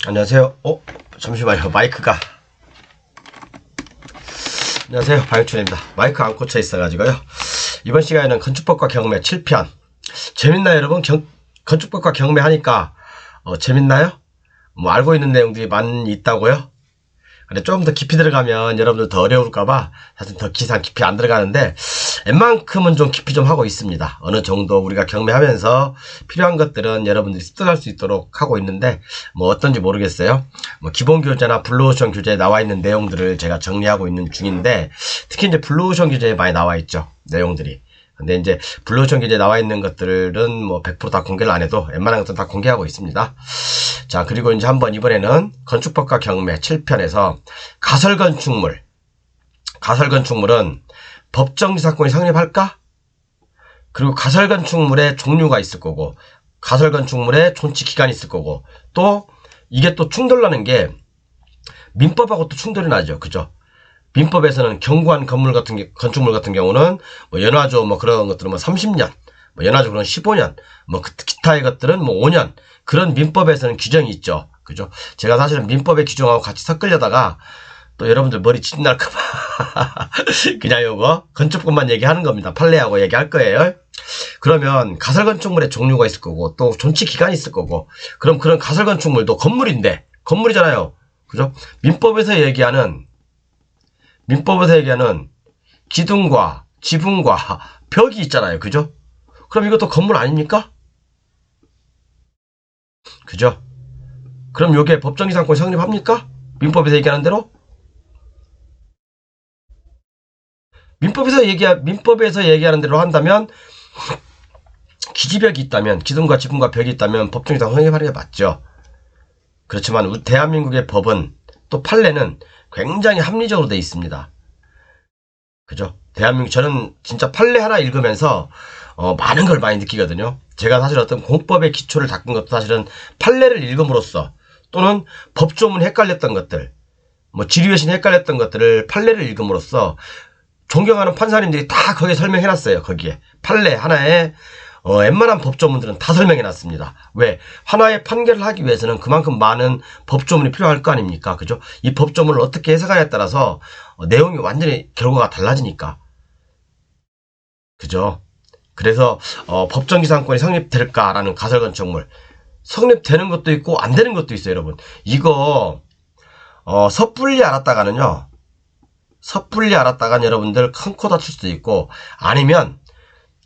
안녕하세요. 잠시만요. 마이크가. 안녕하세요. 방영춘입니다. 마이크 안 꽂혀 있어가지고요. 이번 시간에는 건축법과 경매 7편. 재밌나요, 여러분? 건축법과 경매 하니까, 재밌나요? 뭐, 알고 있는 내용들이 많이 있다고요? 근데 조금 더 깊이 들어가면 여러분들 더 어려울까봐 사실 더 기상 깊이 안 들어가는데 웬만큼은 좀 깊이 좀 하고 있습니다. 어느 정도 우리가 경매하면서 필요한 것들은 여러분들이 습득할 수 있도록 하고 있는데 뭐 어떤지 모르겠어요. 뭐 기본 교재나 블루오션 교재에 나와 있는 내용들을 제가 정리하고 있는 중인데 특히 이제 블루오션 교재에 많이 나와 있죠. 내용들이. 근데 이제 블루오션 교재에 나와 있는 것들은 뭐 100% 다 공개를 안 해도 웬만한 것들은 다 공개하고 있습니다. 자, 그리고 이제 한번 이번에는 건축법과 경매 7편에서 가설건축물은 법정지사건이 성립할까? 그리고 가설건축물의 종류가 있을 거고 가설건축물의 존치기간이 있을 거고 또 이게 또 충돌나는 게 민법하고 또 충돌이 나죠. 그죠? 민법에서는 경구한 건축물 같은 경우는 뭐 연화조 뭐 그런 것들은 뭐 30년, 뭐 연화조 는 15년, 뭐 기타의 것들은 뭐 5년 그런 민법에서는 규정이 있죠. 그죠? 제가 사실은 민법의 규정하고 같이 섞으려다가 또 여러분들 머리 진날까봐 그냥 요거 건축법만 얘기하는 겁니다. 판례하고 얘기할 거예요. 그러면 가설건축물의 종류가 있을 거고 또 존치기간이 있을 거고 그럼 그런 가설건축물도 건물이잖아요. 그죠? 민법에서 얘기하는 기둥과 지붕과 벽이 있잖아요. 그죠? 그럼 이것도 건물 아닙니까? 그죠? 그럼 요게 법정지상권이 성립합니까? 민법에서 얘기하는 대로? 민법에서 얘기하는 대로 한다면 기지벽이 있다면 기둥과 지붕과 벽이 있다면 법정지상 성립하는 게 맞죠. 그렇지만 대한민국의 법은 또 판례는 굉장히 합리적으로 되어 있습니다. 그죠? 저는 진짜 판례 하나 읽으면서 많은 걸 많이 느끼거든요. 제가 사실 어떤 공법의 기초를 닦은 것도 사실은 판례를 읽음으로써 또는 법조문 헷갈렸던 것들, 뭐 지리외신 헷갈렸던 것들을 판례를 읽음으로써 존경하는 판사님들이 다 거기에 설명해놨어요. 거기에 판례 하나에 웬만한 법조문들은 다 설명해놨습니다. 왜? 하나의 판결을 하기 위해서는 그만큼 많은 법조문이 필요할 거 아닙니까? 그죠? 이 법조문을 어떻게 해석하냐에 따라서 내용이 완전히 결과가 달라지니까. 그죠? 그래서 법정지상권이 성립될까라는 가설건축물 성립되는 것도 있고 안 되는 것도 있어요. 여러분 이거 섣불리 알았다가는 여러분들 큰 코 다칠 수도 있고 아니면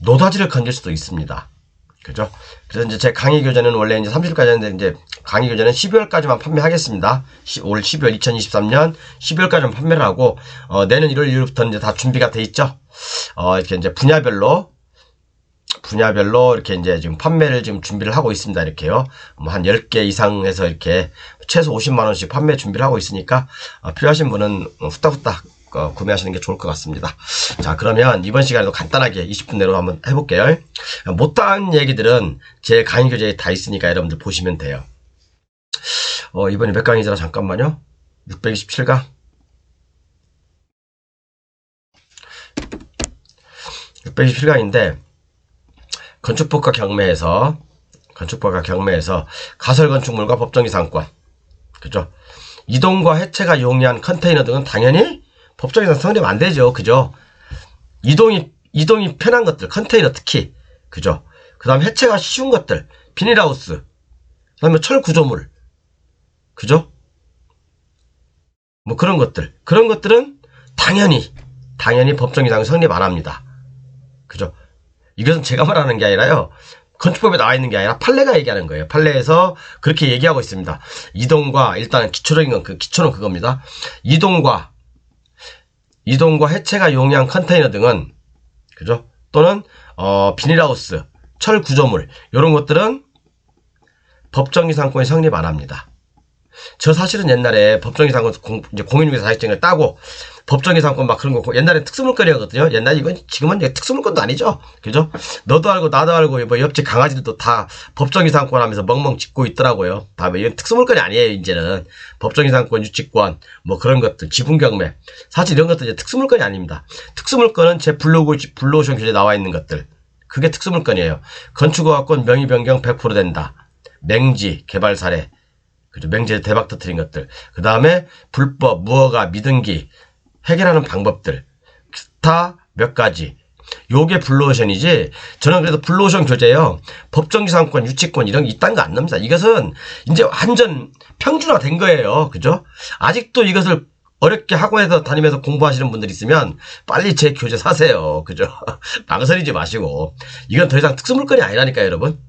노다지를 건질 수도 있습니다. 그죠? 그래서 이제 제 강의 교재는 원래 이제 30일까지 하는데 이제 강의 교재는 12월까지만 판매하겠습니다. 올 12월 2023년 12월까지만 판매를 하고 내년 1월 1일부터 이제 다 준비가 돼 있죠. 이렇게 이제 분야별로 이렇게 이제 지금 판매를 지금 준비를 하고 있습니다. 이렇게요. 뭐 한 10개 이상 해서 이렇게 최소 50만원씩 판매 준비를 하고 있으니까 필요하신 분은 후딱후딱 구매하시는 게 좋을 것 같습니다. 자, 그러면 이번 시간에도 간단하게 20분 내로 한번 해볼게요. 못다한 얘기들은 제 강의 교재에 다 있으니까 여러분들 보시면 돼요. 이번에 몇 강이더라? 잠깐만요. 627강. 627강인데 건축법과 경매에서 가설건축물과 법정지상권, 그죠? 이동과 해체가 용이한 컨테이너 등은 당연히 법정지상 성립 안 되죠. 그죠? 이동이 편한 것들, 컨테이너 특히, 그죠? 그 다음 해체가 쉬운 것들, 비닐하우스, 그 다음에 철구조물, 그죠? 뭐 그런 것들은 당연히 법정지상 성립 안 합니다. 그죠? 이것은 제가 말하는 게 아니라요. 건축법에 나와 있는 게 아니라 판례가 얘기하는 거예요. 판례에서 그렇게 얘기하고 있습니다. 이동과 일단 기초적인 건 기초는 그겁니다. 이동과 해체가 용이한 컨테이너 등은 그죠? 또는 비닐하우스, 철 구조물 이런 것들은 법정지상권이 성립 안 합니다. 저 사실은 옛날에 법정지상권 이제 공인중개사 자격증을 따고 법정지상권 막 그런 거 옛날에 특수물건이었거든요. 옛날에 이건 지금은 특수물건도 아니죠. 그죠? 너도 알고 나도 알고 뭐 옆집 강아지들도 다 법정지상권 하면서 멍멍 짖고 있더라고요. 다 이건 특수물건이 아니에요. 이제는 법정지상권, 유치권 뭐 그런 것들, 지분경매 사실 이런 것들 이제 특수물건이 아닙니다. 특수물건은 제 블루오션 교재에 나와 있는 것들 그게 특수물건이에요. 건축허가권 명의 변경 100% 된다. 맹지 개발 사례 그죠? 맹제 대박 터뜨린 것들. 그 다음에 불법, 무허가, 미등기 해결하는 방법들. 기타 몇 가지. 요게 블루오션이지. 저는 그래도 블루오션 교재요. 법정지상권, 유치권 이런 게 이딴 거 안 납니다. 이것은 이제 완전 평준화된 거예요. 그죠? 아직도 이것을 어렵게 학원에서 다니면서 공부하시는 분들 있으면 빨리 제 교재 사세요. 그죠? 망설이지 마시고. 이건 더 이상 특수물건이 아니라니까요, 여러분.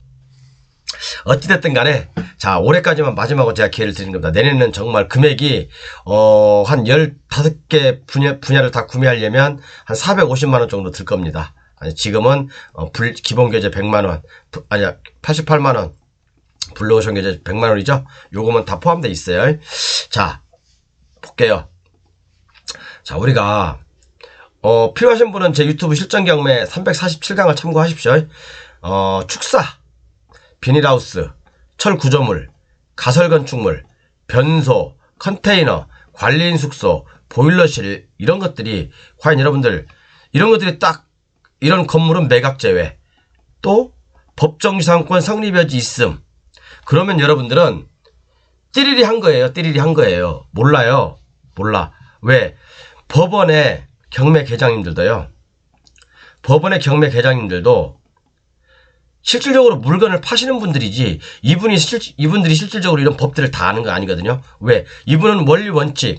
어찌됐든 간에, 자, 올해까지만 마지막으로 제가 기회를 드리는 겁니다. 내년에는 정말 금액이, 한 15개 분야를 다 구매하려면 한 450만원 정도 들 겁니다. 아니, 지금은, 기본교재 100만원, 아니야, 88만원, 블루오션 교재 100만원이죠? 요거면 다 포함되어 있어요. 자, 볼게요. 자, 우리가, 필요하신 분은 제 유튜브 실전 경매 347강을 참고하십시오. 축사, 비닐하우스, 철구조물, 가설건축물, 변소, 컨테이너, 관리인 숙소, 보일러실 이런 것들이 과연 여러분들 이런 것들이 딱 이런 건물은 매각 제외 또 법정지상권 성립여지 있음 그러면 여러분들은 띠리리 한 거예요. 띠리리 한 거예요. 몰라요. 몰라. 왜? 법원의 경매 계장님들도요. 법원의 경매 계장님들도 실질적으로 물건을 파시는 분들이지 이분들이 실질적으로 이런 법들을 다 아는 거 아니거든요. 왜? 이분은 원리 원칙에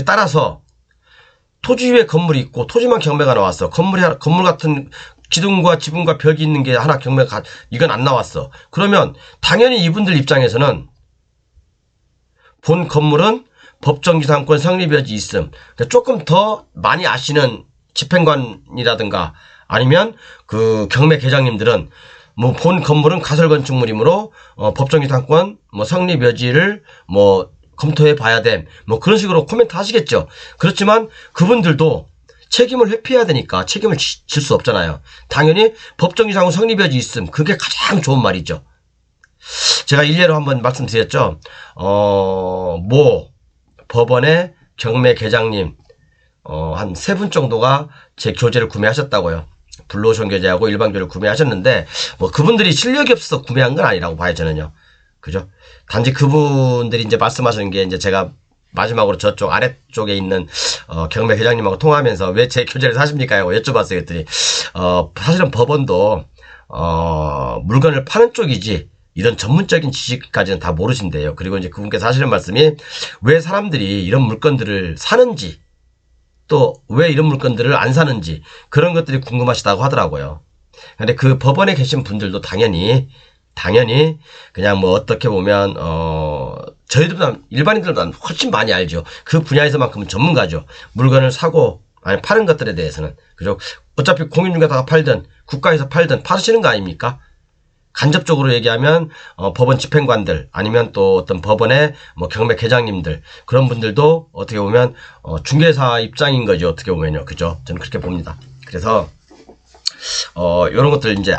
따라서 토지 위에 건물이 있고 토지만 경매가 나왔어. 건물 같은 기둥과 지붕과 벽이 있는 게 하나 경매가 이건 안 나왔어. 그러면 당연히 이분들 입장에서는 본 건물은 법정지상권 성립여지 있음. 그러니까 조금 더 많이 아시는 집행관이라든가 아니면 그 경매 계장님들은 뭐 본 건물은 가설건축물이므로 법정지상권 뭐 성립 여지를 뭐 검토해 봐야 됨. 뭐 그런 식으로 코멘트 하시겠죠. 그렇지만 그분들도 책임을 회피해야 되니까 책임을 질 수 없잖아요. 당연히 법정지상권 성립 여지 있음. 그게 가장 좋은 말이죠. 제가 일례로 한번 말씀드렸죠. 모 법원의 경매 계장님 한 3분 정도가 제 교재를 구매하셨다고요. 블루오션 교재하고 일반 교재를 구매하셨는데 뭐 그분들이 실력이 없어서 구매한 건 아니라고 봐요, 저는요. 그죠? 단지 그분들이 이제 말씀하시는 게 이제 제가 마지막으로 저쪽 아래쪽에 있는 경매 회장님하고 통화하면서 왜 제 교재를 사십니까? 하고 여쭤봤어요. 그랬더니 사실은 법원도 물건을 파는 쪽이지 이런 전문적인 지식까지는 다 모르신대요. 그리고 이제 그분께서 하시는 말씀이 왜 사람들이 이런 물건들을 사는지 또 왜 이런 물건들을 안 사는지 그런 것들이 궁금하시다고 하더라고요. 근데 그 법원에 계신 분들도 당연히 그냥 뭐 어떻게 보면 저희들보다 일반인들보다 훨씬 많이 알죠. 그 분야에서만큼은 전문가죠. 물건을 사고 아니 파는 것들에 대해서는. 그죠? 어차피 공인중개사가 팔든 국가에서 팔든 파시는 거 아닙니까? 간접적으로 얘기하면 법원 집행관들 아니면 또 어떤 법원의 뭐 경매 계장님들 그런 분들도 어떻게 보면 중개사 입장인 거죠. 어떻게 보면요. 그죠? 저는 그렇게 봅니다. 그래서 요런 것들 이제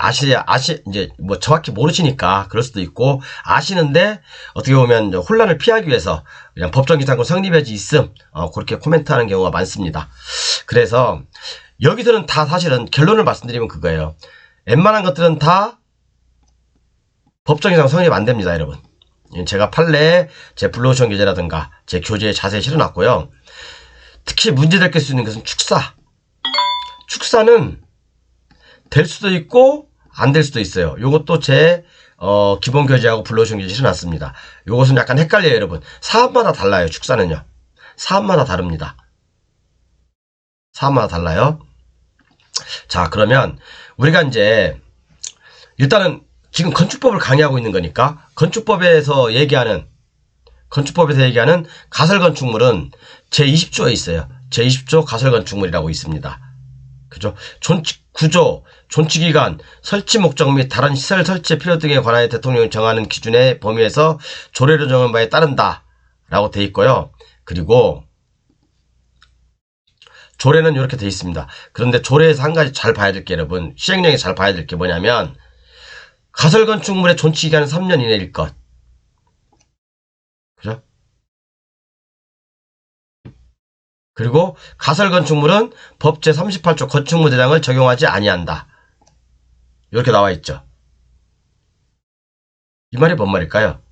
이제 뭐 정확히 모르시니까 그럴 수도 있고 아시는데 어떻게 보면 혼란을 피하기 위해서 그냥 법정지상권 성립여지 있음 그렇게 코멘트하는 경우가 많습니다. 그래서 여기서는 다 사실은 결론을 말씀드리면 그거예요. 웬만한 것들은 다 법정지상권 성립 안 됩니다, 여러분. 제가 판례에 제 블루오션 교재라든가 제 교재에 자세히 실어놨고요. 특히 문제될 수 있는 것은 축사. 축사는 될 수도 있고 안 될 수도 있어요. 요것도 제 기본 교재하고 블루오션 교재 실어놨습니다. 요것은 약간 헷갈려요, 여러분. 사업마다 달라요, 축사는요. 사업마다 다릅니다. 사업마다 달라요. 자, 그러면 우리가 이제 일단은 지금 건축법을 강의하고 있는 거니까 건축법에서 얘기하는 가설건축물은 제20조에 있어요. 제20조 가설건축물이라고 있습니다. 그죠? 구조, 존치기간, 설치 목적 및 다른 시설 설치의 필요 등에 관하여 대통령이 정하는 기준의 범위에서 조례로 정한 바에 따른다 라고 돼 있고요. 그리고 조례는 이렇게 돼 있습니다. 그런데 조례에서 한 가지 잘 봐야 될 게 여러분 시행령에 잘 봐야 될 게 뭐냐면 가설건축물의 존치기간은 3년 이내일 것. 그죠? 그리고 가설건축물은 법 제38조 건축물 대장을 적용하지 아니한다. 이렇게 나와 있죠. 이 말이 뭔 말일까요?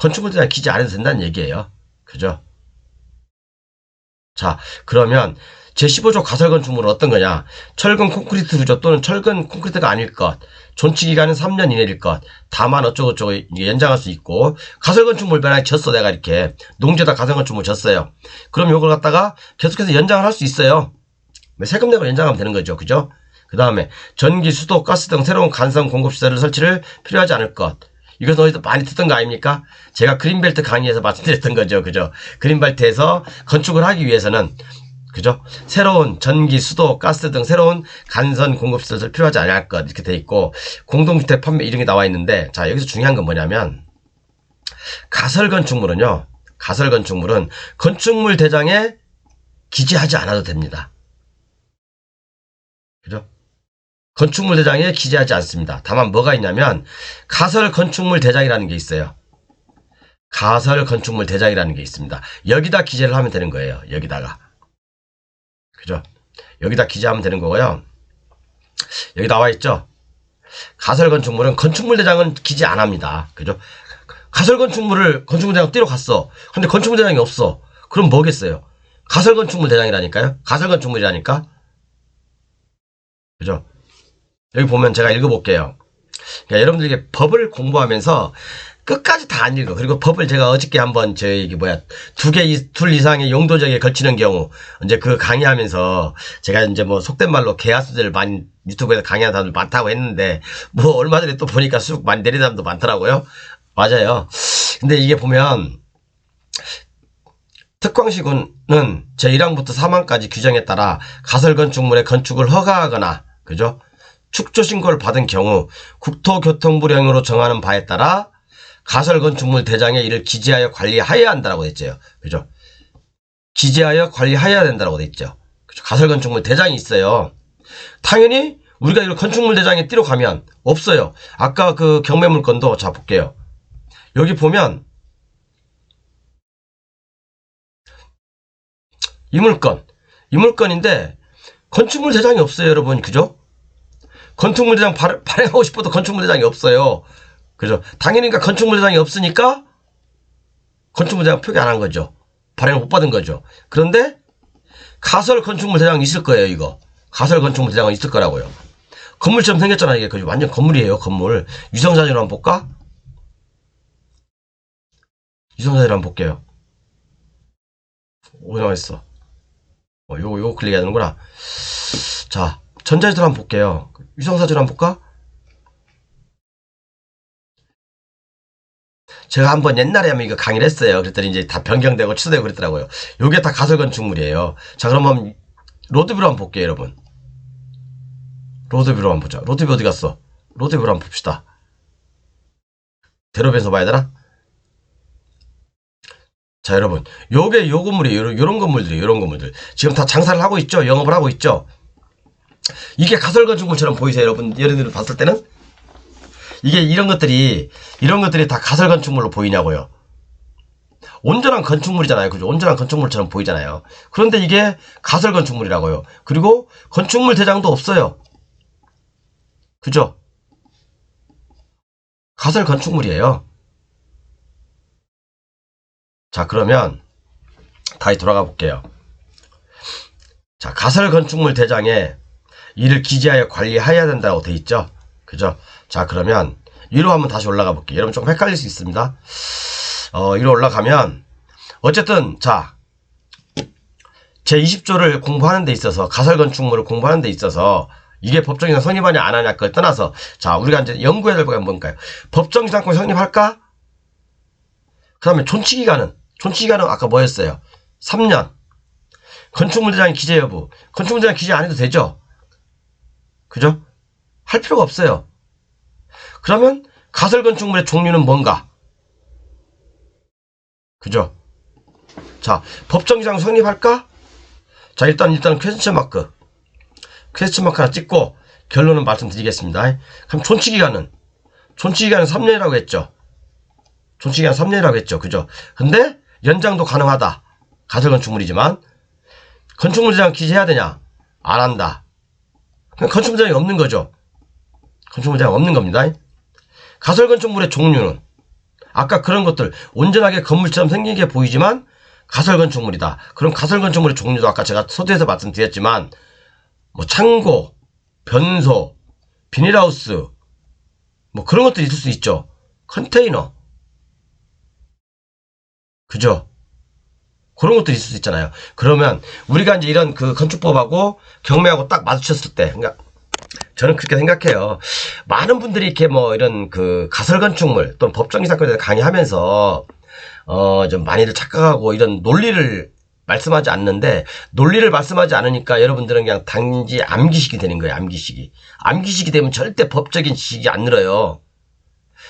건축물 대장 기재 안 해도 된다는 얘기예요. 그죠? 자, 그러면 제15조 가설건축물은 어떤 거냐? 철근 콘크리트 구조 또는 철근 콘크리트가 아닐 것. 존치기간은 3년 이내일 것. 다만 어쩌고저쩌고 연장할 수 있고. 가설건축물 만약에 졌어. 내가 이렇게. 농지에다 가설건축물 졌어요. 그럼 이걸 갖다가 계속해서 연장을 할 수 있어요. 세금 내고 연장하면 되는 거죠. 그죠? 그 다음에 전기, 수도, 가스 등 새로운 간선 공급시설을 설치를 필요하지 않을 것. 이것은 어디서 많이 듣던 거 아닙니까? 제가 그린벨트 강의에서 말씀드렸던 거죠. 그죠? 그린벨트에서 건축을 하기 위해서는 그죠? 새로운 전기, 수도, 가스 등 새로운 간선 공급시설을 필요하지 않을 것 이렇게 돼 있고 공동주택 판매 이런 게 나와 있는데 자 여기서 중요한 건 뭐냐면 가설건축물은요. 가설건축물은 건축물 대장에 기재하지 않아도 됩니다. 그죠? 건축물 대장에 기재하지 않습니다. 다만 뭐가 있냐면 가설 건축물 대장이라는 게 있어요. 가설 건축물 대장이라는 게 있습니다. 여기다 기재를 하면 되는 거예요. 여기다가. 그죠? 여기다 기재하면 되는 거고요. 여기 나와 있죠? 가설 건축물은 건축물 대장은 기재 안 합니다. 그죠? 가설 건축물을 건축물 대장 띄러 갔어. 근데 건축물 대장이 없어. 그럼 뭐겠어요? 가설 건축물 대장이라니까요? 가설 건축물이라니까? 그죠? 여기 보면 제가 읽어볼게요. 그러니까 여러분들에게 법을 공부하면서 끝까지 다 안 읽어. 그리고 법을 제가 어저께 한번 둘 이상의 용도적에 걸치는 경우 이제 그 강의하면서 제가 이제 뭐 속된 말로 개화수들 많이 유튜브에서 강의하는 사람들 많다고 했는데 뭐 얼마 전에 또 보니까 쑥 많이 내리는 사람도 많더라고요. 맞아요. 근데 이게 보면 특광시군은 제1항부터 4항까지 규정에 따라 가설건축물의 건축을 허가하거나 그죠? 축조신고를 받은 경우 국토교통부령으로 정하는 바에 따라 가설건축물 대장에 이를 기재하여 관리하여야 한다고 했죠. 그죠? 기재하여 관리하여야 된다고 됐죠. 그죠? 가설건축물 대장이 있어요. 당연히 우리가 이걸 건축물 대장에 띄러 가면 없어요. 아까 그 경매물건도 자 볼게요. 여기 보면 이 물건인데 건축물 대장이 없어요, 여러분. 그죠? 건축물 대장 발행하고 싶어도 건축물 대장이 없어요. 그죠? 당연히 그러니까 건축물 대장이 없으니까 건축물 대장 표기 안 한 거죠. 발행을 못 받은 거죠. 그런데 가설 건축물 대장이 있을 거예요, 이거. 가설 건축물 대장은 있을 거라고요. 건물처럼 생겼잖아, 이게. 그죠? 완전 건물이에요, 건물. 유성사진으로 한번 볼까? 유성사진으로 한번 볼게요. 어디 나와 있어? 요거 클릭해야 되는구나. 자, 전자지도로 한번 볼게요. 유성사진 한번 볼까? 제가 한번 옛날에 한번 이거 강의를 했어요. 그랬더니 이제 다 변경되고 취소되고 그랬더라고요. 요게 다 가설건축물이에요. 자, 그러면 로드뷰로 한번 볼게요, 여러분. 로드뷰로 한번 보자. 로드뷰 어디 갔어? 로드뷰로 한번 봅시다. 대로변에서 봐야 되나? 자, 여러분. 요게 요 건물이에요. 요런 건물들이에요. 요런 건물들. 지금 다 장사를 하고 있죠? 영업을 하고 있죠? 이게 가설건축물처럼 보이세요, 여러분? 여러분들 봤을 때는? 이게 이런 것들이 다 가설건축물로 보이냐고요. 온전한 건축물이잖아요. 그죠? 온전한 건축물처럼 보이잖아요. 그런데 이게 가설건축물이라고요. 그리고 건축물 대장도 없어요. 그죠? 가설건축물이에요. 자, 그러면 다시 돌아가 볼게요. 자, 가설건축물 대장에 이를 기재하여 관리해야 된다고 돼 있죠. 그죠? 자, 그러면 위로 한번 다시 올라가 볼게요. 여러분 조금 헷갈릴 수 있습니다. 위로 올라가면 어쨌든 자, 제20조를 공부하는 데 있어서 가설건축물을 공부하는 데 있어서 이게 법정이상 성립하냐 안 하냐 그걸 떠나서 자, 우리가 이제 연구해야 될 거가 뭔가요? 법정이상권 성립할까? 그 다음에 존치기간은 아까 뭐였어요? 3년. 건축물 대장 기재 여부. 건축물 대장 기재 안 해도 되죠? 그죠? 할 필요가 없어요. 그러면 가설건축물의 종류는 뭔가? 그죠? 자, 법정이상 성립할까? 자, 일단 퀘스천 마크 하나 찍고 결론은 말씀드리겠습니다. 그럼 존치기간은 3년이라고 했죠. 존치기간 3년이라고 했죠. 그죠? 근데 연장도 가능하다. 가설건축물이지만 건축물 대장 기재해야 되냐? 안 한다. 그럼 건축물 대장이 없는 거죠. 건축물 대장 없는 겁니다. 가설건축물의 종류는 아까 그런 것들 온전하게 건물처럼 생긴 게 보이지만 가설건축물이다. 그럼 가설건축물의 종류도 아까 제가 서두에서 말씀드렸지만 뭐 창고, 변소, 비닐하우스 뭐 그런 것들이 있을 수 있죠. 컨테이너. 그죠? 그런 것들이 있을 수 있잖아요. 그러면 우리가 이제 이런 그 건축법하고 경매하고 딱 마주쳤을 때, 그러니까 저는 그렇게 생각해요. 많은 분들이 이렇게 뭐 이런 그 가설건축물 또는 법정기 사건에 대해서 강의하면서 좀 많이들 착각하고 이런 논리를 말씀하지 않는데, 논리를 말씀하지 않으니까 여러분들은 그냥 단지 암기식이 되는 거예요. 암기식이. 암기식이 되면 절대 법적인 지식이 안 늘어요.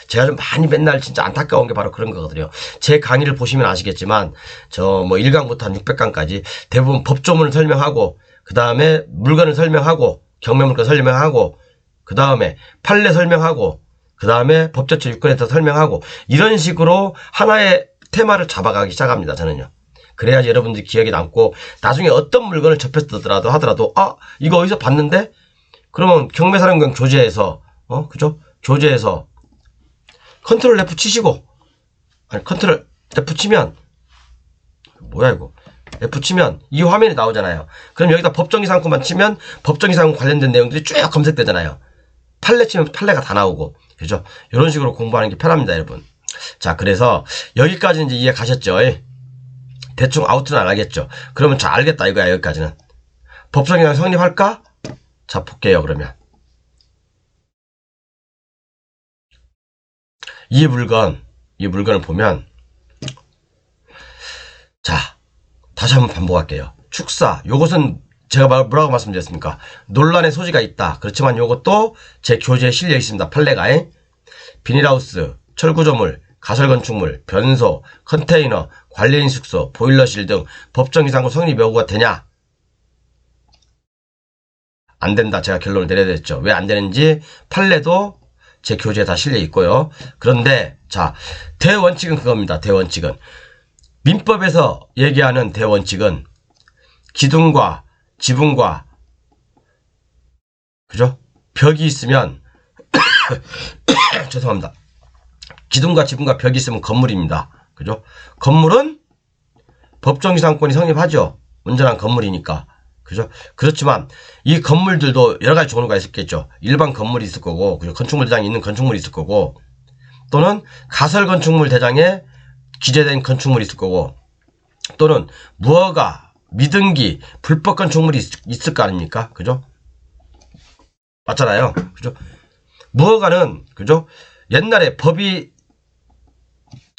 제가 좀 많이 맨날 진짜 안타까운 게 바로 그런 거거든요. 제 강의를 보시면 아시겠지만 저 뭐 1강부터 한 600강까지 대부분 법조문을 설명하고 그 다음에 물건을 설명하고 경매물건 설명하고 그 다음에 판례 설명하고 그 다음에 법제처 유권에서 설명하고 이런 식으로 하나의 테마를 잡아가기 시작합니다. 저는요. 그래야지 여러분들이 기억에 남고 나중에 어떤 물건을 접했더라도 하더라도 이거 어디서 봤는데? 그러면 경매사령관 교재에서 그죠? 교재에서 컨트롤 F 치시고 컨트롤 F 치면 뭐야 이거 F 치면 이 화면이 나오잖아요. 그럼 여기다 법정기상권만 치면 법정기상권 관련된 내용들이 쭉 검색되잖아요. 판례 치면 판례가 다 나오고 그죠? 이런 식으로 공부하는 게 편합니다, 여러분. 자, 그래서 여기까지는 이제 이해 가셨죠? 대충 아우트는 안 하겠죠? 그러면 자, 알겠다 이거야. 여기까지는 법정기상 성립할까? 자, 볼게요. 그러면 이 물건을 보면 자, 다시 한번 반복할게요. 축사, 요것은 제가 뭐라고 말씀드렸습니까? 논란의 소지가 있다. 그렇지만 요것도 제 교재에 실려 있습니다. 판례가. 비닐하우스, 철구조물, 가설건축물, 변소, 컨테이너, 관리인 숙소, 보일러실 등 법정기상권 성립 여부가 되냐? 안 된다. 제가 결론을 내려야 됐죠. 왜 안 되는지 판례도 제 교재에 다 실려 있고요. 그런데 자, 대원칙은 그겁니다. 대원칙은 민법에서 얘기하는 대원칙은 기둥과 지붕과 그죠? 벽이 있으면 죄송합니다. 기둥과 지붕과 벽이 있으면 건물입니다. 그죠? 건물은 법정기상권이 성립하죠. 온전한 건물이니까. 그죠? 그렇지만 이 건물들도 여러 가지 종류가 있었겠죠. 일반 건물이 있을 거고, 그죠? 건축물 대장에 있는 건축물이 있을 거고, 또는 가설 건축물 대장에 기재된 건축물이 있을 거고, 또는 무허가, 미등기, 불법 건축물이 있을 거 아닙니까? 그죠? 맞잖아요. 그죠? 무허가는, 그죠? 옛날에 법이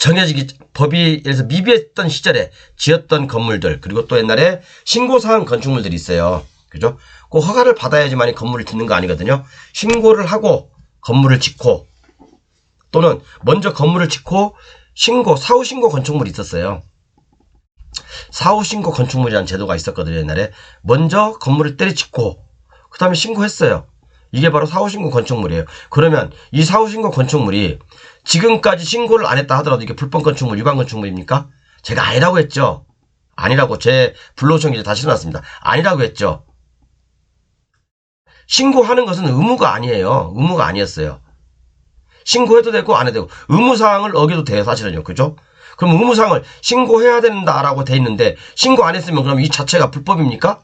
예를 미비했던 시절에 지었던 건물들, 그리고 또 옛날에 신고사항 건축물들이 있어요. 그죠? 꼭 허가를 받아야지만 건물을 짓는 거 아니거든요. 신고를 하고 건물을 짓고, 또는 먼저 건물을 짓고 사후신고 건축물이 있었어요. 사후신고 건축물이라는 제도가 있었거든요. 옛날에 먼저 건물을 때려짓고 그 다음에 신고했어요. 이게 바로 사후신고 건축물이에요. 그러면 이 사후신고 건축물이 지금까지 신고를 안 했다 하더라도 이게 불법 건축물, 위반 건축물입니까? 제가 아니라고 했죠. 아니라고 제 블로그청 기재 다시 해놨습니다. 아니라고 했죠. 신고하는 것은 의무가 아니에요. 의무가 아니었어요. 신고해도 되고 안 해도 되고 의무사항을 어겨도 돼요. 사실은요. 그죠? 그럼 의무사항을 신고해야 된다라고 돼 있는데 신고 안 했으면 그럼 이 자체가 불법입니까?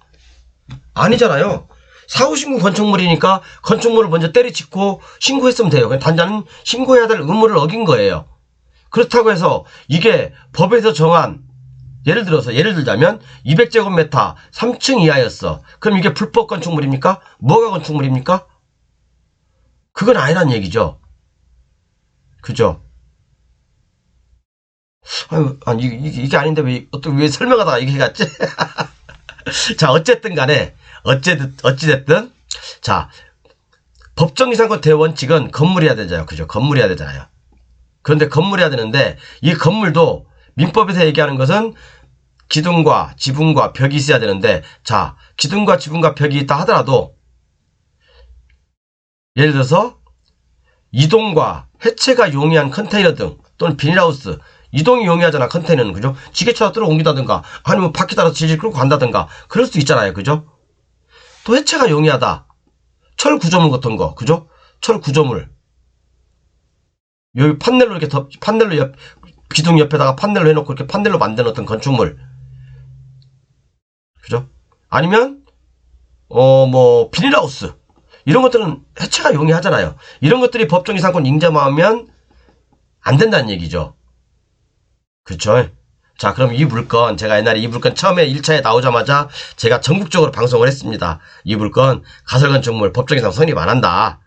아니잖아요. 사후신고 건축물이니까 건축물을 먼저 때려짓고 신고했으면 돼요. 단자는 신고해야 될 의무를 어긴 거예요. 그렇다고 해서 이게 법에서 정한 예를 들자면 200제곱미터 3층 이하였어. 그럼 이게 불법 건축물입니까? 뭐가 건축물입니까? 그건 아니란 얘기죠. 그죠? 아니, 이게 아닌데 왜 설명하다가 이게 갔지? 자, 어쨌든 간에, 어찌됐든, 자, 법정기상권 대원칙은 건물이어야 되잖아요. 그죠? 건물이어야 되잖아요. 그런데 건물이어야 되는데, 이 건물도 민법에서 얘기하는 것은 기둥과 지붕과 벽이 있어야 되는데, 자, 기둥과 지붕과 벽이 있다 하더라도, 예를 들어서, 이동과 해체가 용이한 컨테이너 등, 또는 비닐하우스, 이동이 용이하잖아. 컨테이너는. 그죠? 지게차로 끌어 옮기다든가 아니면 바퀴 달아서 질질 끌고 간다든가 그럴 수 있잖아요. 그죠? 또 해체가 용이하다. 철 구조물 같은 거. 그죠? 철 구조물 여기 판넬로 이렇게 판넬로 기둥 옆에다가 판넬로 해놓고 이렇게 판넬로 만든 어떤 건축물. 그죠? 아니면, 뭐, 비닐하우스. 이런 것들은 해체가 용이하잖아요. 이런 것들이 법정 이상권 인정하면 안 된다는 얘기죠. 그쵸? 자, 그럼 이 물건, 제가 옛날에 이 물건 처음에 1차에 나오자마자 제가 전국적으로 방송을 했습니다. 이 물건, 가설건축물, 법정 이상 성립 안 한다.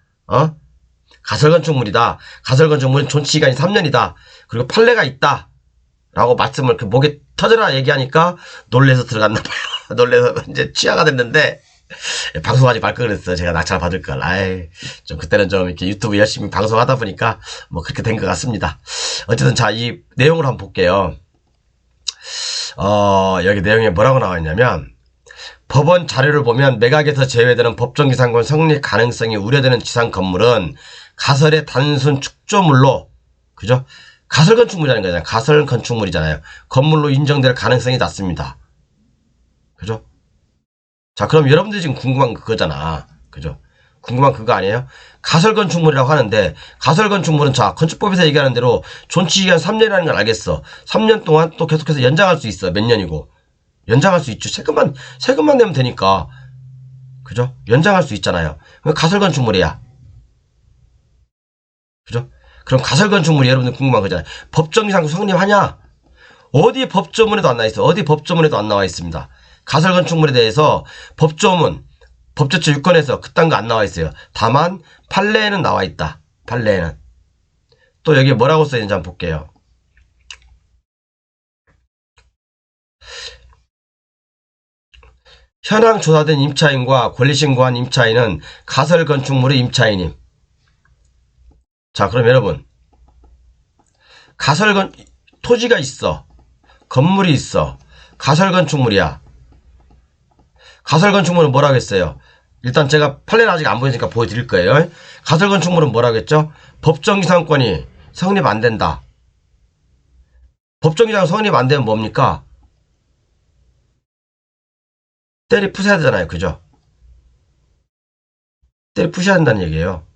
가설건축물이다. 가설건축물은 존치기간이 3년이다. 그리고 판례가 있다. 라고 말씀을 그 목에 터져라 얘기하니까 놀래서 들어갔나 봐요. 놀래서 이제 취하가 됐는데, 방송하지 말 걸 그랬어. 제가 낙찰 받을 걸. 좀 그때는 좀 이렇게 유튜브 열심히 방송하다 보니까 뭐 그렇게 된 것 같습니다. 어쨌든 자, 이 내용을 한번 볼게요. 여기 내용에 뭐라고 나와 있냐면, 법원 자료를 보면 매각에서 제외되는 법정기상권 성립 가능성이 우려되는 지상 건물은 가설의 단순 축조물로, 그죠? 가설 건축물이라는 거잖아요. 가설 건축물이잖아요. 건물로 인정될 가능성이 낮습니다. 그죠? 자, 그럼 여러분들이 지금 궁금한 그거잖아. 그죠? 궁금한 그거 아니에요? 가설 건축물이라고 하는데, 가설 건축물은 자, 건축법에서 얘기하는 대로 존치기간 3년이라는 걸 알겠어. 3년 동안 또 계속해서 연장할 수 있어. 몇 년이고. 연장할 수 있죠. 세금만 내면 되니까. 그죠? 연장할 수 있잖아요. 가설 건축물이야. 그죠? 그럼 가설 건축물이 여러분들 궁금한 거잖아요. 법정 이상 성립하냐? 어디 법조문에도 안 나와 있어. 어디 법조문에도 안 나와 있습니다. 가설 건축물에 대해서 법조문, 법제처 6건에서 그딴 거 안 나와 있어요. 다만 판례에는 나와 있다. 판례에는. 또 여기 뭐라고 써 있는지 한번 볼게요. 현황 조사된 임차인과 권리신고한 임차인은 가설 건축물의 임차인임. 자, 그럼 여러분, 토지가 있어. 건물이 있어. 가설 건축물이야. 가설 건축물은 뭐라고 했어요? 일단 제가 판례를 아직 안 보여주니까 보여드릴 거예요. 가설 건축물은 뭐라고 했죠? 법정 이상권이 성립 안 된다. 법정 이상 성립 안 되면 뭡니까? 때리 부숴야 되잖아요. 그죠? 때리 부셔야 된다는 얘기예요.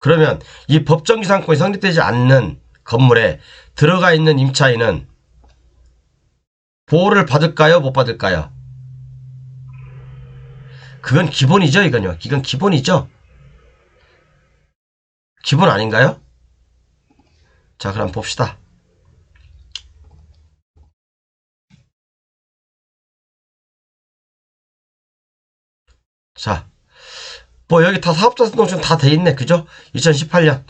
그러면 이 법정 이상권이 성립되지 않는 건물에 들어가 있는 임차인은 보호를 받을까요? 못 받을까요? 그건 기본이죠, 이건요. 이건 기본이죠. 기본 아닌가요? 자, 그럼 봅시다. 자, 뭐 여기 다 사업자 등록증 다 돼 있네. 그죠? 2018년.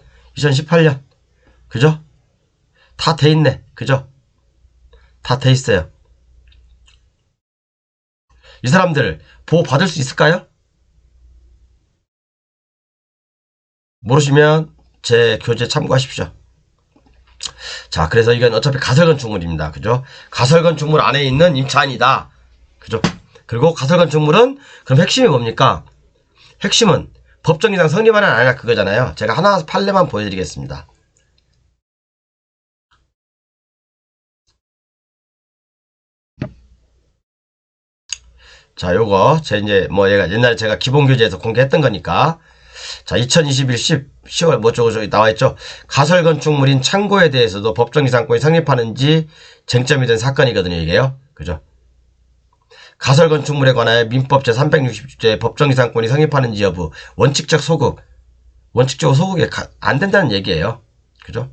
그죠? 다 돼 있네. 그죠? 다 돼 있어요. 이 사람들 보호 받을 수 있을까요? 모르시면 제 교재 참고하십시오. 자, 그래서 이건 어차피 가설건축물입니다. 그죠? 가설건축물 안에 있는 임차인이다. 그죠? 그리고 가설건축물은 그럼 핵심이 뭡니까? 핵심은 법정 이상 성립하는 안 하냐 그거잖아요. 제가 하나 판례만 보여드리겠습니다. 자, 요거 이제 뭐 얘가 옛날에 제가 기본 교재에서 공개했던 거니까. 자, 2021 10월 뭐 저거 나와 있죠. 가설 건축물인 창고에 대해서도 법정 이상권이 성립하는지 쟁점이 된 사건이거든요, 이게요. 그죠? 가설 건축물에 관하여 민법 제360조의 법정 이상권이 성립하는지 여부, 원칙적 소급. 원칙적으로 소급이 안 된다는 얘기예요. 그죠?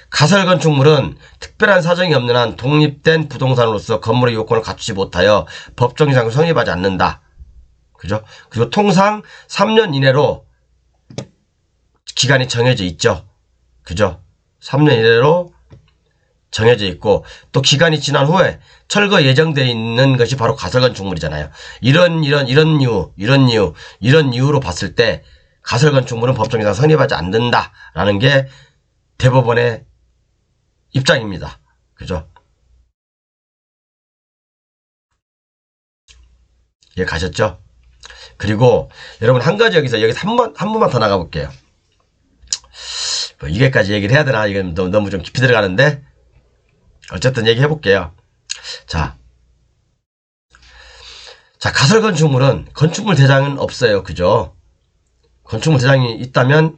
가설 건축물은 특별한 사정이 없는 한 독립된 부동산으로서 건물의 요건을 갖추지 못하여 법정 이상을 성립하지 않는다. 그죠? 그리고 통상 3년 이내로 기간이 정해져 있죠. 그죠? 3년 이내로 정해져 있고, 또 기간이 지난 후에 철거 예정되어 있는 것이 바로 가설 건축물이잖아요. 이런 이유로 봤을 때 가설 건축물은 법정 이상 성립하지 않는다라는 게 대법원의 입장입니다. 그죠? 예, 가셨죠? 그리고 여러분 한 가지 여기서 한 번만 더 나가볼게요. 뭐 이게까지 얘기를 해야 되나? 이건 너무 좀 깊이 들어가는데 어쨌든 얘기해볼게요. 자, 가설 건축물은 건축물 대장은 없어요. 그죠? 건축물 대장이 있다면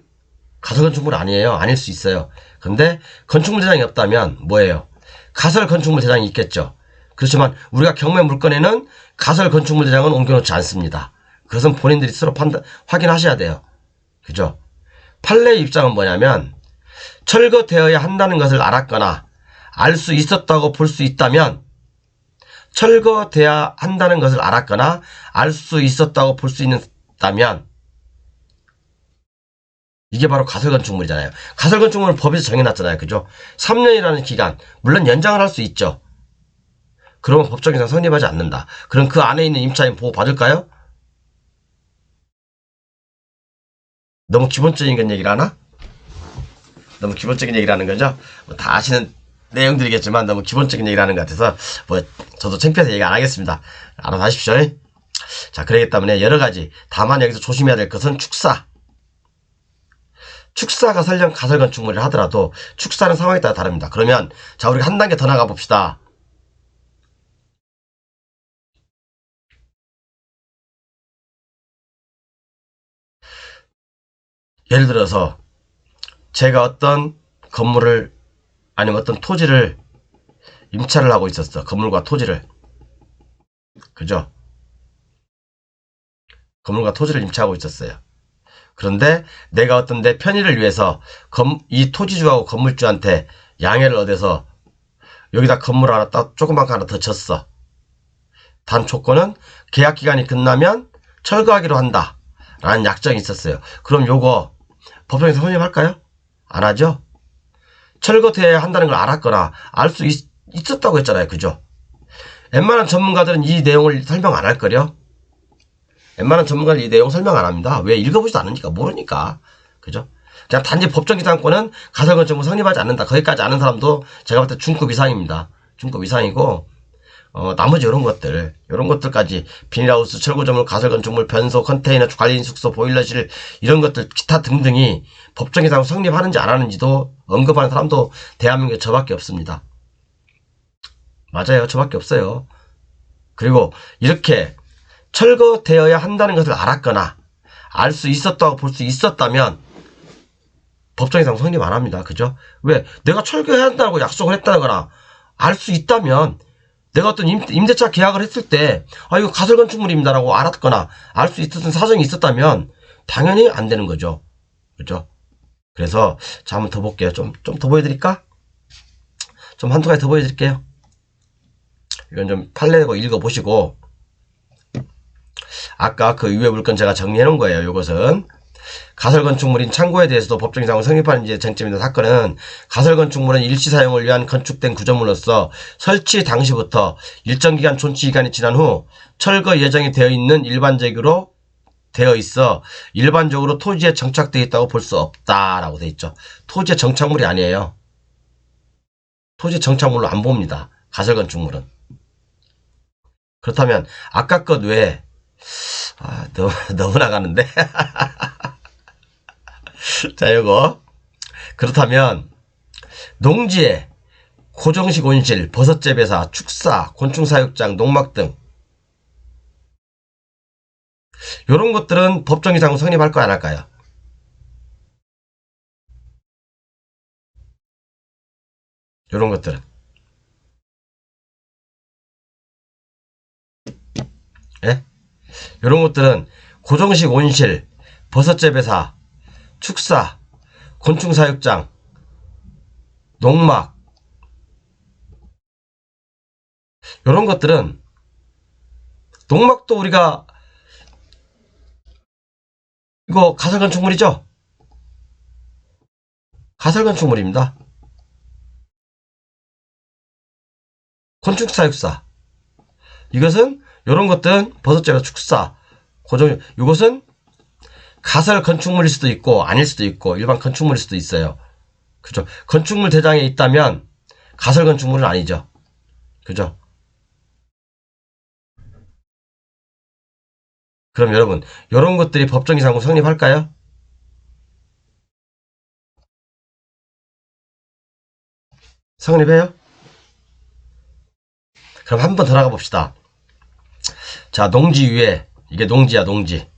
가설 건축물 아니에요. 아닐 수 있어요. 근데 건축물 대장이 없다면 뭐예요? 가설 건축물 대장이 있겠죠. 그렇지만 우리가 경매 물건에는 가설 건축물 대장은 옮겨놓지 않습니다. 그것은 본인들이 스스로 확인하셔야 돼요. 그죠? 판례의 입장은 뭐냐면 철거되어야 한다는 것을 알았거나 알 수 있었다고 볼 수 있다면 철거돼야 한다는 것을 알았거나 알 수 있었다고 볼 수 있다면 이게 바로 가설건축물이잖아요. 가설건축물은 법에서 정해놨잖아요. 그죠? 3년이라는 기간, 물론 연장을 할 수 있죠. 그러면 법정에서 성립하지 않는다. 그럼 그 안에 있는 임차인 보호 받을까요? 너무 기본적인 얘기를 하나? 너무 기본적인 얘기를 하는 거죠? 다 아시는 내용들이겠지만 너무 기본적인 얘기를 하는 것 같아서 저도 창피해서 얘기 안 하겠습니다. 알아서 하십시오. 자, 그렇기 때문에 여러 가지, 다만 여기서 조심해야 될 것은 축사가 설령 가설 건축물을 하더라도 축사는 상황에 따라 다릅니다. 그러면 자, 우리가 한 단계 더 나가 봅시다. 예를 들어서 제가 어떤 건물을 아니면 어떤 토지를 임차를 하고 있었어. 건물과 토지를. 그죠? 건물과 토지를 임차하고 있었어요. 그런데 내가 어떤 내 편의를 위해서 이 토지주하고 건물주한테 양해를 얻어서 여기다 건물 하나 조그만 거 하나 더 쳤어. 단 조건은 계약 기간이 끝나면 철거하기로 한다 라는 약정이 있었어요. 그럼 요거 법정에서 성립할까요? 안 하죠? 철거돼야 한다는 걸 알았거나 알 수 있었다고 했잖아요. 그죠? 웬만한 전문가들은 이 내용을 설명 안 할거려. 웬만한 전문가는 이 내용 설명 안 합니다. 왜? 읽어보지도 않으니까. 모르니까. 그죠? 그냥 단지 법정 기상권은 가설건축물 성립하지 않는다. 거기까지 아는 사람도 제가 볼 때 중급 이상입니다. 중급 이상이고 나머지 이런 것들까지 비닐하우스, 철거조물, 가설건축물, 변소, 컨테이너, 관리인 숙소, 보일러실 이런 것들 기타 등등이 법정 기상 성립하는지 안 하는지도 언급하는 사람도 대한민국에 저밖에 없습니다. 맞아요. 저밖에 없어요. 그리고 이렇게 철거되어야 한다는 것을 알았거나 알 수 있었다고 볼 수 있었다면 법정 이상 성립 안 합니다. 그죠? 왜? 내가 철거해야 한다고 약속을 했다거나 알 수 있다면 내가 어떤 임대차 계약을 했을 때 이거 가설건축물입니다라고 알았거나 알 수 있었던 사정이 있었다면 당연히 안 되는 거죠. 그죠? 그래서 자, 한번 더 볼게요. 좀 더 보여드릴까? 좀 한두 가지 더 보여드릴게요. 이건 좀 판례고 읽어보시고 아까 그 유해 물건 제가 정리해 놓은 거예요. 이것은 가설건축물인 창고에 대해서도 법정이상으로 성립하는지 쟁점인 사건은 가설건축물은 일시 사용을 위한 건축된 구조물로서 설치 당시부터 일정 기간 존치 기간이 지난 후 철거 예정이 되어 있는 일반적으로 되어 있어 일반적으로 토지에 정착되어 있다고 볼 수 없다라고 되어 있죠. 토지의 정착물이 아니에요. 토지 정착물로 안 봅니다. 가설건축물은. 그렇다면 아까 것 외에 너무 나가는데 자, 요거 그렇다면 농지에 고정식 온실, 버섯재배사, 축사, 곤충사육장, 농막 등 요런 것들은 법정 이상으로 성립할까요? 안 할까요? 요런 것들은 예? 요런 것들은 고정식 온실, 버섯재배사, 축사, 곤충사육장, 농막 요런 것들은 농막도 우리가 이거 가설건축물이죠? 가설건축물입니다. 곤충사육사 이것은 요런 것들은 버섯재배사, 축사, 고정 이것은 가설 건축물일 수도 있고 아닐 수도 있고 일반 건축물일 수도 있어요. 그죠? 건축물 대장에 있다면 가설 건축물은 아니죠. 그죠? 그럼 여러분 이런 것들이 법정 이상으로 성립할까요? 성립해요? 그럼 한번 더 나가 봅시다. 자, 농지 위에 이게 농지야 농지.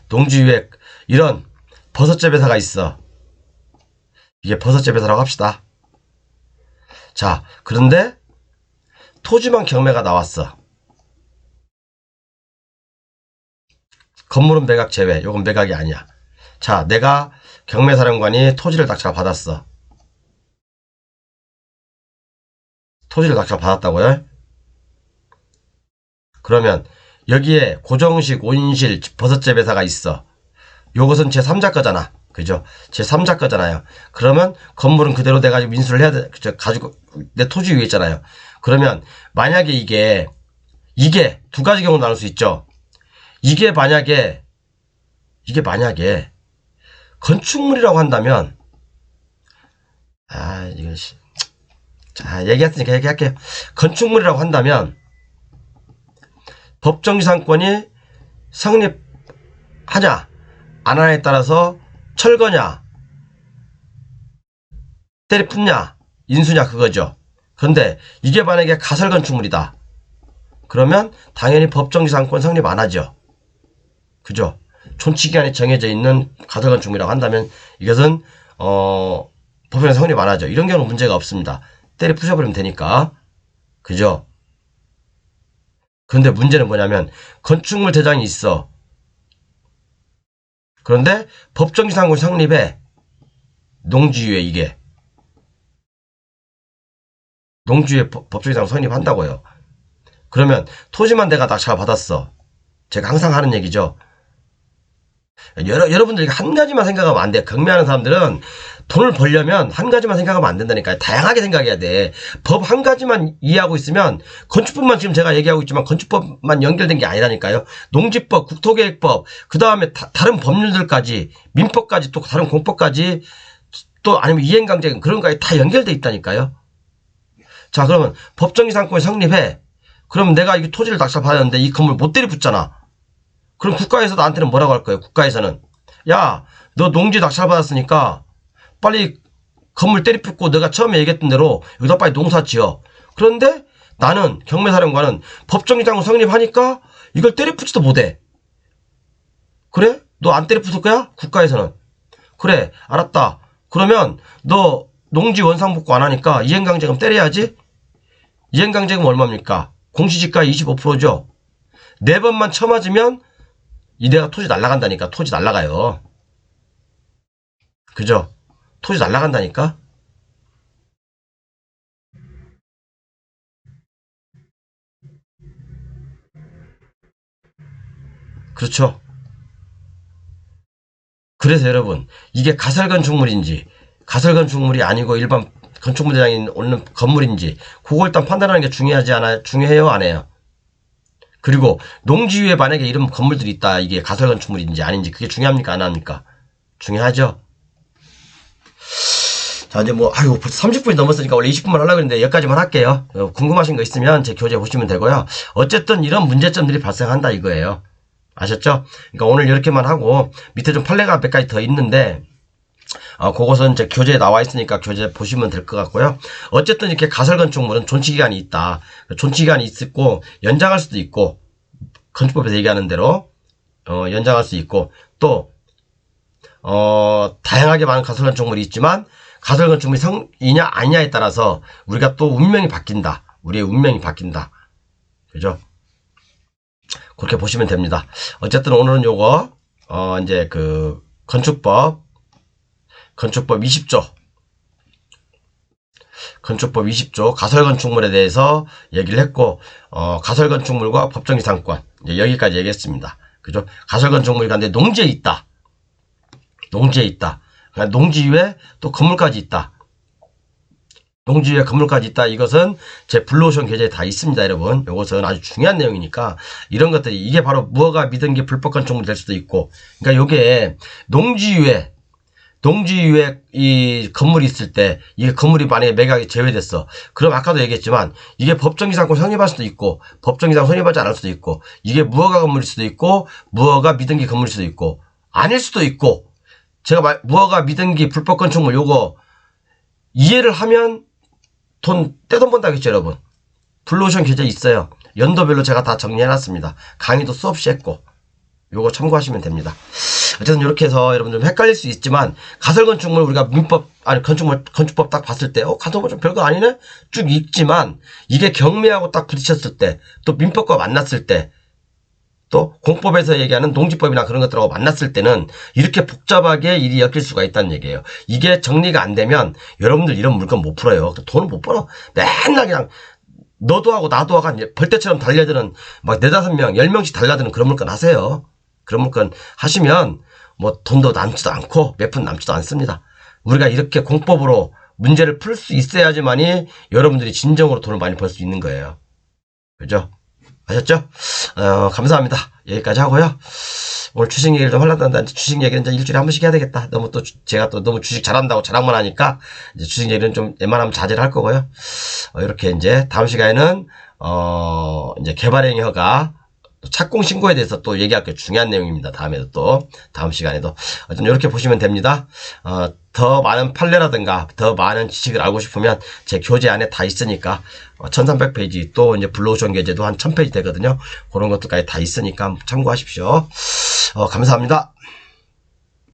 농지 위에 이런 버섯재배사가 있어. 이게 버섯제 배사라고 합시다. 자, 그런데 토지만 경매가 나왔어. 건물은 매각 제외. 요건 매각이 아니야. 자, 내가 경매사령관이 토지를 낙찰 받았어. 토지를 낙찰 받았다고요? 그러면 여기에 고정식, 온실, 버섯제 배사가 있어. 요것은 제3자 거잖아. 그죠? 제3자 거잖아요. 그러면 건물은 그대로 내가 민수를 해야 돼. 그죠? 가지고 내 토지 위에 있잖아요. 그러면 만약에 이게 두 가지 경우 나눌 수 있죠. 이게 만약에 건축물이라고 한다면 이건 자, 얘기했으니까 얘기할게요. 건축물이라고 한다면 법정지상권이 성립하냐 안 하냐에 따라서 철거냐 때리 풋냐 인수냐 그거죠. 그런데 이게 만약에 가설건축물이다. 그러면 당연히 법정지상권 성립 안 하죠. 그죠? 촌치기간이 정해져 있는 가설건축물이라고 한다면 이것은 법원에 성립 안 하죠. 이런 경우는 문제가 없습니다. 때려 부셔버리면 되니까. 그죠? 그런데 문제는 뭐냐면 건축물 대장이 있어. 그런데 법정지상권 성립에 농지유예 이게 농지유예 법정지상권 성립한다고요. 그러면 토지만 내가 낙찰 받았어. 제가 항상 하는 얘기죠. 여러분들 한 가지만 생각하면 안 돼. 경매하는 사람들은 돈을 벌려면 한 가지만 생각하면 안 된다니까요. 다양하게 생각해야 돼. 법 한 가지만 이해하고 있으면 건축법만 지금 제가 얘기하고 있지만 건축법만 연결된 게 아니라니까요. 농지법, 국토계획법, 그 다음에 다른 법률들까지 민법까지 또 다른 공법까지 또 아니면 이행강제금 그런 거에 다 연결돼 있다니까요. 자, 그러면 법정지상권이 성립해. 그럼 내가 이 토지를 낙찰 받았는데 이 건물 못 들이붙잖아. 그럼 국가에서 나한테는 뭐라고 할 거예요? 국가에서는 야, 너 농지 낙찰 받았으니까 빨리 건물 때리붙고 내가 처음에 얘기했던 대로 여기다 빨리 농사 지어. 그런데 나는 경매사령관은 법정지상권 성립하니까 이걸 때리붙지도 못해. 그래? 너 안 때리붙을 거야? 국가에서는. 그래, 알았다. 그러면 너 농지 원상복구 안 하니까 이행강제금 때려야지. 이행강제금 얼마입니까? 공시지가 25%죠. 4번만 쳐맞으면 내가 토지 날라간다니까. 토지 날라가요. 그죠? 토지 날라간다니까. 그렇죠. 그래서 여러분 이게 가설건축물인지 가설건축물이 아니고 일반 건축물 대장이 오는 건물인지 그거 일단 판단하는 게 중요하지 않아요? 중요해요? 안 해요? 그리고 농지유에 만약에 이런 건물들이 있다. 이게 가설건축물인지 아닌지 그게 중요합니까? 안 합니까? 중요하죠. 자, 이제 벌써 30분이 넘었으니까 원래 20분만 하려고 했는데 여기까지만 할게요. 궁금하신 거 있으면 제 교재 보시면 되고요. 어쨌든 이런 문제점들이 발생한다 이거예요. 아셨죠? 그러니까 오늘 이렇게만 하고 밑에 좀 판례가 몇 가지 더 있는데 그것은 제 교재에 나와 있으니까 교재 보시면 될 것 같고요. 어쨌든 이렇게 가설건축물은 존치기간이 있다. 존치기간이 있고 연장할 수도 있고 건축법에서 얘기하는 대로 연장할 수 있고 또 다양하게 많은 가설건축물이 있지만 가설건축물이 성이냐 아니냐에 따라서 우리가 또 운명이 바뀐다. 우리의 운명이 바뀐다. 그죠? 그렇게 보시면 됩니다. 어쨌든 오늘은 요거 이제 그 건축법 20조 가설건축물에 대해서 얘기를 했고 가설건축물과 법정지상권 여기까지 얘기했습니다. 그죠? 가설건축물이 근데 농지에 있다. 그러니까 농지위에 또 건물까지 있다. 농지위에 건물까지 있다. 이것은 제 블루오션 계좌에 다 있습니다, 여러분. 이것은 아주 중요한 내용이니까 이런 것들이 이게 바로 무허가 미등기 불법 건축물이 될 수도 있고, 그러니까 요게 농지위에 이 건물이 있을 때 이게 건물이 만약에 매각이 제외됐어. 그럼 아까도 얘기했지만 이게 법정지상권 성립할 수도 있고 법정지상 성립하지 않을 수도 있고 이게 무허가 건물일 수도 있고 무허가 미등기 건물일 수도 있고 아닐 수도 있고 제가 무허가 미등기 불법 건축물 요거 이해를 하면 돈 떼돈 번다겠죠 여러분. 블루오션 계좌 있어요. 연도별로 제가 다 정리해놨습니다. 강의도 수없이 했고 요거 참고하시면 됩니다. 어쨌든 이렇게 해서 여러분들 헷갈릴 수 있지만 가설건축물 우리가 민법 아니 건축법 딱 봤을 때 가설건 좀 별거 아니네 쭉 읽지만 이게 경매하고 딱 부딪혔을 때 또 민법과 만났을 때 또 공법에서 얘기하는 농지법이나 그런 것들하고 만났을 때는 이렇게 복잡하게 일이 엮일 수가 있다는 얘기예요. 이게 정리가 안 되면 여러분들 이런 물건 못 풀어요. 돈을 못 벌어. 맨날 그냥 너도 하고 나도 하고 벌떼처럼 달려드는 막 4-5명 10명씩 달려드는 그런 물건 하세요. 그런 물건 하시면 뭐 돈도 남지도 않고 몇 푼 남지도 않습니다. 우리가 이렇게 공법으로 문제를 풀 수 있어야지만이 여러분들이 진정으로 돈을 많이 벌 수 있는 거예요. 그죠? 아셨죠? 감사합니다. 여기까지 하고요. 오늘 주식 얘기를 좀 하려고 하는데 주식 얘기는 이제 일주일에 한 번씩 해야 되겠다. 너무 또 제가 또 너무 주식 잘한다고 자랑만 하니까 이제 주식 얘기는 좀 웬만하면 자제를 할 거고요. 이렇게 이제 다음 시간에는 이제 개발행위 허가 착공 신고에 대해서 또 얘기할 게 중요한 내용입니다. 다음에도 또 다음 시간에도 좀 이렇게 보시면 됩니다. 더 많은 판례라든가 더 많은 지식을 알고 싶으면 제 교재 안에 다 있으니까 1300페이지 또 이제 블루오션 교재도 한 1000페이지 되거든요. 그런 것들까지 다 있으니까 참고하십시오. 감사합니다.